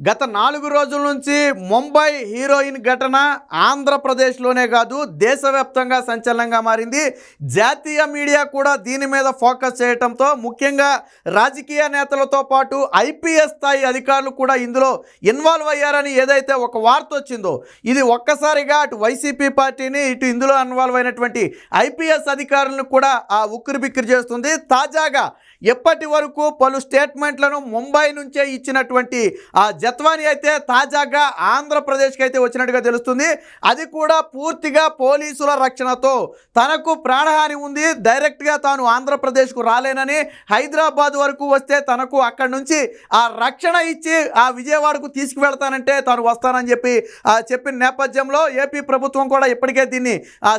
గత 4 రోజుల నుంచి ముంబై హీరోయిన్ ఘటన ఆంధ్రప్రదేశ్లోనే కాదు దేశవ్యాప్తంగా సంచలనంగా మారింది. జాతీయ మీడియా కూడా దీని మీద ఫోకస్ చేయడంతో ముఖ్యంగా రాజకీయ నేతలతో పాటు ఐపీఎస్ స్థాయి అధికారులు కూడా ఇందులో ఇన్వాల్వ్ అయ్యారని ఏదైతే ఒక వార్త వచ్చిందో ఇది ఒక్కసారిగా అటు వైసీపీ పార్టీని ఇటు ఇందులో ఇన్వాల్వ్ అయినటువంటి ఐపీఎస్ అధికారులను కూడా ఉక్కిరిబిక్కిరి చేస్తుంది. తాజాగా ఎప్పటి వరకు పలు స్టేట్మెంట్లను ముంబై నుంచే ఇచ్చినటువంటి జత్వానీ అయితే తాజాగా ఆంధ్రప్రదేశ్కి అయితే వచ్చినట్టుగా తెలుస్తుంది. అది కూడా పూర్తిగా పోలీసుల రక్షణతో తనకు ప్రాణహాని ఉంది, డైరెక్ట్గా తాను ఆంధ్రప్రదేశ్కు రాలేనని, హైదరాబాద్ వరకు వస్తే తనకు అక్కడి నుంచి రక్షణ ఇచ్చి విజయవాడకు తీసుకువెళ్తానంటే తాను వస్తానని చెప్పిన నేపథ్యంలో ఏపీ ప్రభుత్వం కూడా ఇప్పటికే దీన్ని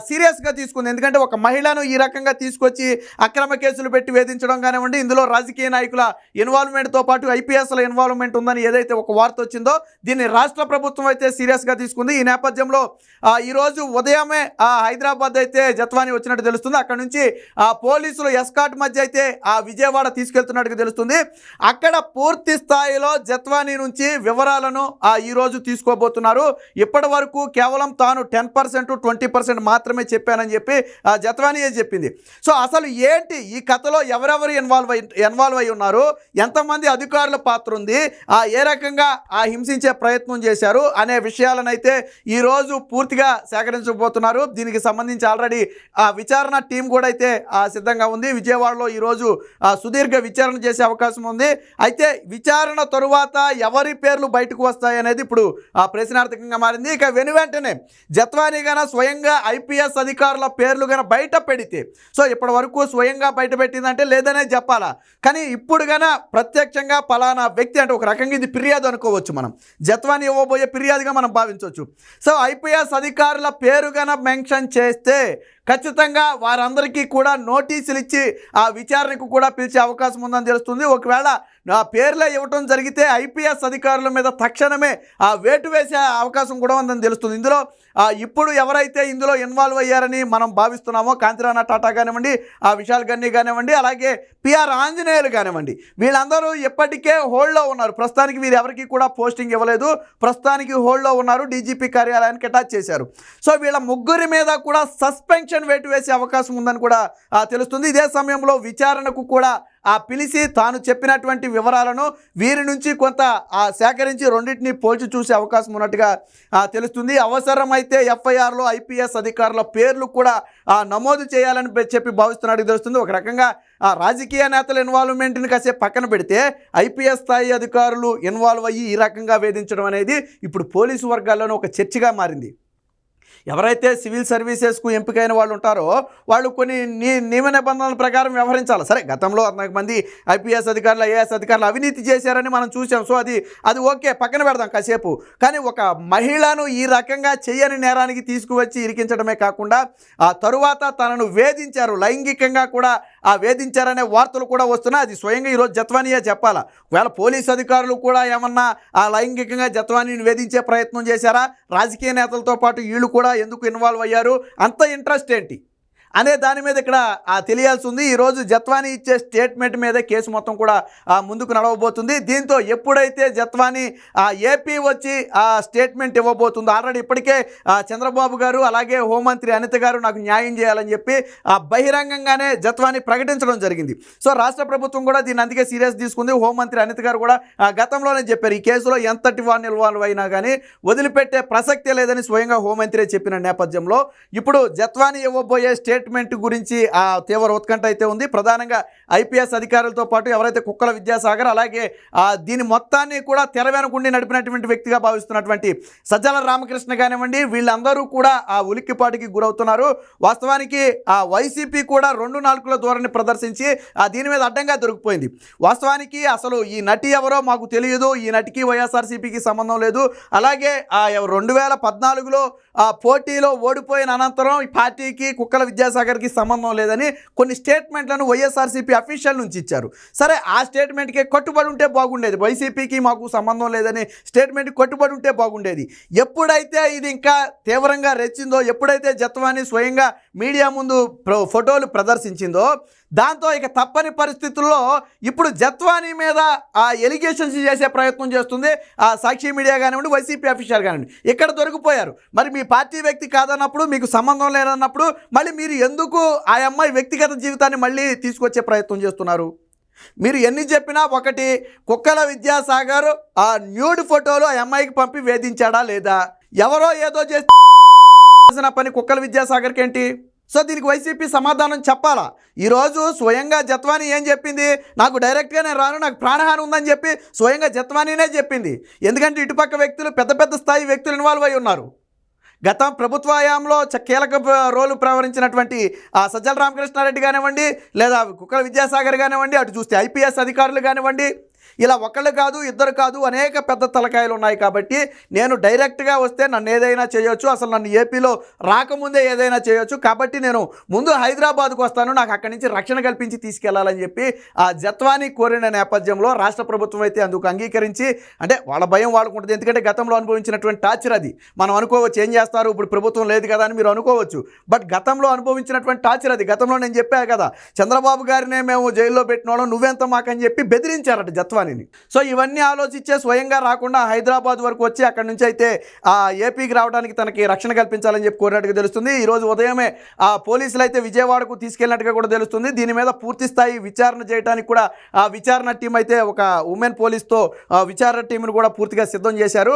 సీరియస్గా తీసుకుంది. ఎందుకంటే ఒక మహిళను ఈ రకంగా తీసుకొచ్చి అక్రమ కేసులు పెట్టి వేధించడం కానివ్వండి, ఇందులో రాజకీయ నాయకుల ఇన్వాల్వ్మెంట్తో పాటు ఐపీఎస్ల ఇన్వాల్వ్మెంట్ ఉందని ఏదైతే ఒక వార్త వచ్చిందో దీన్ని రాష్ట్ర ప్రభుత్వం అయితే సీరియస్గా తీసుకుంది. ఈ నేపథ్యంలో ఈరోజు ఉదయమే హైదరాబాద్ అయితే జత్వానీ వచ్చినట్టు తెలుస్తుంది. అక్కడ నుంచి పోలీసులు ఎస్కాట్ మధ్య అయితే విజయవాడ తీసుకెళ్తున్నట్టుగా తెలుస్తుంది. అక్కడ పూర్తి స్థాయిలో జత్వానీ నుంచి వివరాలను ఈరోజు తీసుకోబోతున్నారు. ఇప్పటి వరకు కేవలం తాను 10% 20% మాత్రమే చెప్పానని చెప్పి జత్వానీయే చెప్పింది. సో అసలు ఏంటి ఈ కథలో ఎవరెవరు ఇన్వాల్వ్ అయి ఉన్నారు, ఎంతమంది అధికారుల పాత్ర ఉంది, ఏ రకంగా హింసించే ప్రయత్నం చేశారు అనే విషయాలను అయితే ఈరోజు పూర్తిగా సేకరించబోతున్నారు. దీనికి సంబంధించి ఆల్రెడీ విచారణ టీం కూడా అయితే సిద్ధంగా ఉంది. విజయవాడలో ఈరోజు సుదీర్ఘ విచారణ చేసే అవకాశం ఉంది. అయితే విచారణ తరువాత ఎవరి పేర్లు బయటకు వస్తాయి అనేది ఇప్పుడు ప్రశ్నార్థకంగా మారింది. ఇక వెనువెంటనే జత్వానీ గన స్వయంగా ఐపీఎస్ అధికారుల పేర్లు గన బయట పెడితే, సో ఇప్పటి వరకు స్వయంగా బయట పెట్టిందంటే లేదనే చెప్పాలా, కానీ ఇప్పుడు గన ప్రత్యక్షంగా పలానా వ్యక్తి అంటే ఒక రకంగా ఇది ఫిర్యాదు అనుకోవచ్చు, మనం జత్వానీ ఇవ్వబోయే ఫిర్యాదుగా మనం భావించవచ్చు. సో ఐపీఎస్ అధికారుల పేరు గన మెన్షన్ చేస్తే ఖచ్చితంగా వారందరికీ కూడా నోటీసులు ఇచ్చి విచారణకు కూడా పిలిచే అవకాశం ఉందని తెలుస్తుంది. ఒకవేళ పేర్లే ఇవ్వటం జరిగితే ఐపీఎస్ అధికారుల మీద తక్షణమే వేటు వేసే అవకాశం కూడా ఉందని తెలుస్తుంది. ఇందులో ఇప్పుడు ఎవరైతే ఇందులో ఇన్వాల్వ్ అయ్యారని మనం భావిస్తున్నామో కాంతిరాణ టాటా కానివ్వండి, విశాల్ గన్ని కానివ్వండి, అలాగే పిఆర్ ఆంజనేయులు కానివ్వండి, వీళ్ళందరూ ఇప్పటికే హోల్డ్లో ఉన్నారు. ప్రస్తుతానికి వీరు ఎవరికి కూడా పోస్టింగ్ ఇవ్వలేదు, ప్రస్తుతానికి హోల్డ్లో ఉన్నారు, డీజీపీ కార్యాలయానికి అటాచ్ చేశారు. సో వీళ్ళ ముగ్గురి మీద కూడా సస్పెన్షన్ వేటు వేసే అవకాశం ఉందని కూడా తెలుస్తుంది. ఇదే సమయంలో విచారణకు కూడా పిలిచి తాను చెప్పినటువంటి వివరాలను వీరి నుంచి కొంత సేకరించి రెండింటిని పోల్చి చూసే అవకాశం ఉన్నట్టుగా తెలుస్తుంది. అవసరమైతే ఎఫ్ఐఆర్లో ఐపీఎస్ అధికారుల పేర్లు కూడా నమోదు చేయాలని చెప్పి భావిస్తున్నట్టు తెలుస్తుంది. ఒక రకంగా రాజకీయ నేతల ఇన్వాల్వ్మెంట్ని కాసేపు పక్కన పెడితే ఐపీఎస్ స్థాయి అధికారులు ఇన్వాల్వ్ అయ్యి ఈ రకంగా వేధించడం అనేది ఇప్పుడు పోలీసు వర్గాల్లోనే ఒక చర్చగా మారింది. ఎవరైతే సివిల్ సర్వీసెస్కు ఎంపికైన వాళ్ళు ఉంటారో వాళ్ళు కొన్ని నియమ నిబంధనల ప్రకారం వ్యవహరించాలి. సరే, గతంలో 14 మంది ఐపీఎస్ అధికారులు, ఐఏఎస్ అధికారులు అవినీతి చేశారని మనం చూసాం. సో అది ఓకే, పక్కన పెడదాం కాసేపు. కానీ ఒక మహిళను ఈ రకంగా చేయని నేరానికి తీసుకువచ్చి ఇరికించడమే కాకుండా తరువాత తనను వేధించారు, లైంగికంగా కూడా వేధించారనే వార్తలు కూడా వస్తున్నాయి. అది స్వయంగా ఈరోజు జత్వానీయే చెప్పాలా. ఒకవేళ పోలీసు అధికారులు కూడా ఏమన్నా లైంగికంగా జత్వానీని వేధించే ప్రయత్నం చేశారా, రాజకీయ నేతలతో పాటు వీళ్ళు కూడా ఎందుకు ఇన్వాల్వ్ అయ్యారు, అంత ఇంట్రెస్ట్ ఏంటి అనే దాని మీద ఇక్కడ తెలియాల్సి ఉంది. ఈరోజు జత్వానీ ఇచ్చే స్టేట్మెంట్ మీద కేసు మొత్తం కూడా ముందుకు నడవబోతుంది. దీంతో ఎప్పుడైతే జత్వానీ ఏపీ వచ్చి స్టేట్మెంట్ ఇవ్వబోతుందో, ఆల్రెడీ ఇప్పటికే చంద్రబాబు గారు అలాగే హోంమంత్రి అనిత గారు నాకు న్యాయం చేయాలని చెప్పి బహిరంగంగానే జత్వానీ ప్రకటించడం జరిగింది. సో రాష్ట్ర ప్రభుత్వం కూడా దీన్ని అందుకే సీరియస్ తీసుకుంది. హోంమంత్రి అనిత గారు కూడా గతంలోనే చెప్పారు, ఈ కేసులో ఎంతటి వాడిని ఇన్వాల్వ్ అయినా కానీ వదిలిపెట్టే ప్రసక్తే లేదని స్వయంగా హోంమంత్రి చెప్పిన నేపథ్యంలో ఇప్పుడు జత్వానీ ఇవ్వబోయే స్టేట్మెంట్ గురించి తీవ్ర ఉత్కంఠ అయితే ఉంది. ప్రధానంగా ఐపీఎస్ అధికారులతో పాటు ఎవరైతే కుక్కల విద్యాసాగర్, అలాగే దీని మొత్తాన్ని కూడా తెర వెనుకుండి నడిపినటువంటి వ్యక్తిగా భావిస్తున్నటువంటి సజ్జల రామకృష్ణ కానివ్వండి, వీళ్ళందరూ కూడా ఉలిక్కిపాటికి గురవుతున్నారు. వాస్తవానికి వైసీపీ కూడా 2 నాలుగుల ధోరణి ప్రదర్శించి దీని మీద అడ్డంగా దొరికిపోయింది. వాస్తవానికి అసలు ఈ నటి ఎవరో మాకు తెలియదు, ఈ నటికి వైఎస్ఆర్సీపీకి సంబంధం లేదు, అలాగే 2014లో పోటీలో ఓడిపోయిన అనంతరం ఈ పార్టీకి కుక్కల విద్యాసాగర్కి సంబంధం లేదని కొన్ని స్టేట్మెంట్లను వైఎస్ఆర్సీపీ అఫీషియల్ నుంచి ఇచ్చారు. సరే, ఆ స్టేట్మెంట్కే కట్టుబడి ఉంటే బాగుండేది. వైసీపీకి మాకు సంబంధం లేదని స్టేట్మెంట్కి కట్టుబడి ఉంటే బాగుండేది. ఎప్పుడైతే ఇది ఇంకా తీవ్రంగా రెచ్చిందో, ఎప్పుడైతే జత్వానీ స్వయంగా మీడియా ముందు ఫోటోలు ప్రదర్శించిందో దాంతో ఇక తప్పని పరిస్థితుల్లో ఇప్పుడు జత్వానీ మీద ఆ ఎలిగేషన్స్ చేసే ప్రయత్నం చేస్తుంది ఆ సాక్షి మీడియా కానివ్వండి, వైసీపీ అఫీషియల్ కానివ్వండి. ఇక్కడ దొరికిపోయారు. మరి మీ పార్టీ వ్యక్తి కాదన్నప్పుడు, మీకు సంబంధం లేదన్నప్పుడు మళ్ళీ మీరు ఎందుకు ఆ అమ్మాయి వ్యక్తిగత జీవితాన్ని మళ్ళీ తీసుకొచ్చే ప్రయత్నం చేస్తున్నారు? మీరు ఎన్ని చెప్పినా ఒకటి, కుక్కల విద్యాసాగర్ ఆ న్యూడ్ ఫోటోలు ఆ అమ్మాయికి పంపి వేధించాడా లేదా? ఎవరో ఏదో చేసిన పని కుక్కల విద్యాసాగర్కి ఏంటి? సో దీనికి వైసీపీ సమాధానం చెప్పాలా? ఈరోజు స్వయంగా జత్వానీ ఏం చెప్పింది? నాకు డైరెక్ట్గా నేను రాను, నాకు ప్రాణహాని ఉందని చెప్పి స్వయంగా జత్వానీనే చెప్పింది. ఎందుకంటే ఇటుపక్క వ్యక్తులు, పెద్ద పెద్ద స్థాయి వ్యక్తులు ఇన్వాల్వ్ అయి ఉన్నారు. గత ప్రభుత్వ హయాంలో కీలక రోలు ప్రవహించినటువంటి సజ్జల రామకృష్ణారెడ్డి కానివ్వండి, లేదా కుక్కల విద్యాసాగర్ కానివ్వండి, అటు చూస్తే ఐపీఎస్ అధికారులు కానివ్వండి, ఇలా ఒకళ్ళు కాదు, ఇద్దరు కాదు, అనేక పెద్ద తలకాయలు ఉన్నాయి. కాబట్టి నేను డైరెక్ట్గా వస్తే నన్ను ఏదైనా చేయొచ్చు, అసలు నన్ను ఏపీలో రాకముందే ఏదైనా చేయొచ్చు. కాబట్టి నేను ముందు హైదరాబాద్కు వస్తాను, నాకు అక్కడి నుంచి రక్షణ కల్పించి తీసుకెళ్లాలని చెప్పి ఆ జత్వానీ కోరిన నేపథ్యంలో రాష్ట్ర ప్రభుత్వం అయితే అందుకు అంగీకరించి, అంటే వాళ్ళ భయం వాళ్ళకు ఉంటుంది. ఎందుకంటే గతంలో అనుభవించినటువంటి టార్చర్ అది. మనం అనుకోవచ్చు ఏం చేస్తారు, ఇప్పుడు ప్రభుత్వం లేదు కదా అని మీరు అనుకోవచ్చు. బట్ గతంలో అనుభవించినటువంటి టార్చర్ అది. గతంలో నేను చెప్పాను కదా, చంద్రబాబు గారినే మేము జైల్లో పెట్టిన వాళ్ళం, నువ్వెంత మాకని చెప్పి బెదిరించారట జత్వానీ. సో ఇవన్నీ ఆలోచించే స్వయంగా రాకుండా హైదరాబాద్ వరకు వచ్చి అక్కడి నుంచి అయితే ఏపీకి రావడానికి తనకి రక్షణ కల్పించాలని చెప్పి కోరినట్టుగా తెలుస్తుంది. ఈరోజు ఉదయమే పోలీసులు అయితే విజయవాడకు తీసుకెళ్ళినట్టుగా కూడా తెలుస్తుంది. దీని మీద పూర్తి స్థాయి విచారణ చేయడానికి కూడా విచారణ టీం అయితే ఒక ఉమెన్ పోలీస్తో విచారణ టీంను కూడా పూర్తిగా సిద్ధం చేశారు.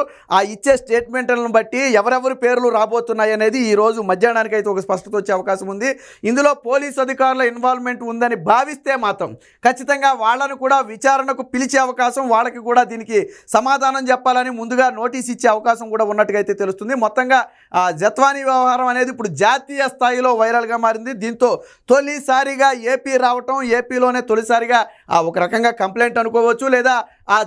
ఇచ్చే స్టేట్మెంట్లను బట్టి ఎవరెవరి పేర్లు రాబోతున్నాయి అనేది ఈరోజు మధ్యాహ్నానికి అయితే ఒక స్పష్టత వచ్చే అవకాశం ఉంది. ఇందులో పోలీసు అధికారుల ఇన్వాల్వ్మెంట్ ఉందని భావిస్తే మాత్రం ఖచ్చితంగా వాళ్ళను కూడా విచారణకు పిలిచే అవకాశం, వాళ్ళకి కూడా దీనికి సమాధానం చెప్పాలని ముందుగా నోటీస్ ఇచ్చే అవకాశం కూడా ఉన్నట్టుగా అయితే తెలుస్తుంది. మొత్తంగా జత్వానీ వ్యవహారం అనేది ఇప్పుడు జాతీయ స్థాయిలో వైరల్గా మారింది. దీంతో తొలిసారిగా ఏపీ రావటం, ఏపీలోనే తొలిసారిగా ఒక రకంగా కంప్లైంట్ అనుకోవచ్చు, లేదా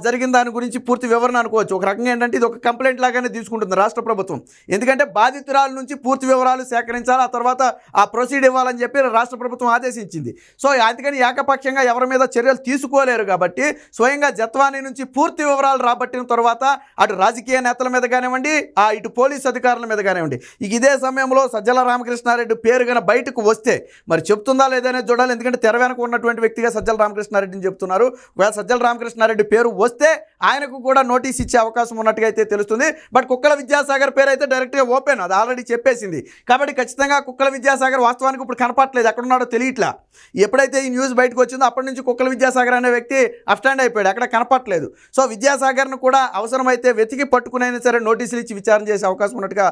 జరిగిన దాని గురించి పూర్తి వివరణ అనుకోవచ్చు. ఒక రకంగా ఏంటంటే ఇది ఒక కంప్లైంట్ లాగానే తీసుకుంటుంది రాష్ట్ర ప్రభుత్వం. ఎందుకంటే బాధితురాల నుంచి పూర్తి వివరాలు సేకరించాలి, ఆ తర్వాత ప్రొసీడ్ ఇవ్వాలని చెప్పి రాష్ట్ర ప్రభుత్వం ఆదేశించింది. సో అందుకని ఏకపక్షంగా ఎవరి మీద చర్యలు తీసుకోలేరు. కాబట్టి స్వయంగా జత్వానీ నుంచి పూర్తి వివరాలు రాబట్టిన తర్వాత అటు రాజకీయ నేతల మీద కానివ్వండి, ఇటు పోలీసు అధికారుల మీద కానివ్వండి, ఇదే సమయంలో సజ్జల రామకృష్ణారెడ్డి పేరు కనుక బయటకు వస్తే మరి చెప్తుందా లేదనేది చూడాలి. ఎందుకంటే తెర వెనక ఉన్నటువంటి వ్యక్తిగా సజ్జల రామకృష్ణారెడ్డిని చెప్తున్నారు. ఒకవేళ సజ్జల రామకృష్ణారెడ్డి పేరు వస్తే ఆయనకు కూడా నోటీస్ ఇచ్చే అవకాశం ఉన్నట్టుగా అయితే తెలుస్తుంది. బట్ కుక్కల విద్యాసాగర్ పేరు అయితే డైరెక్ట్గా ఓపెన్, అది ఆల్రెడీ చెప్పేసింది. కాబట్టి ఖచ్చితంగా కుక్కల విద్యాసాగర్ వాస్తవానికి ఇప్పుడు కనపట్లేదు, ఎక్కడున్నాడో తెలియట్లా. ఎప్పుడైతే ఈ న్యూస్ బయటకు వచ్చిందో అప్పటి నుంచి కుక్కల విద్యాసాగర్ అనే వ్యక్తి అప్స్టాండ్ అయిపోయాడు, అక్కడ కనపట్లేదు. సో విద్యాసాగర్ను కూడా అవసరమైతే వెతికి పట్టుకునైనా సరే నోటీసులు ఇచ్చి విచారణ చేసే అవకాశం ఉన్నట్టుగా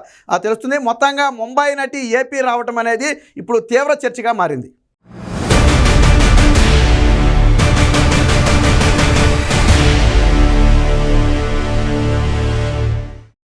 తెలుస్తుంది. మొత్తంగా ముంబై నటి ఏపీ రావటం అనేది ఇప్పుడు తీవ్ర చర్చగా మారింది.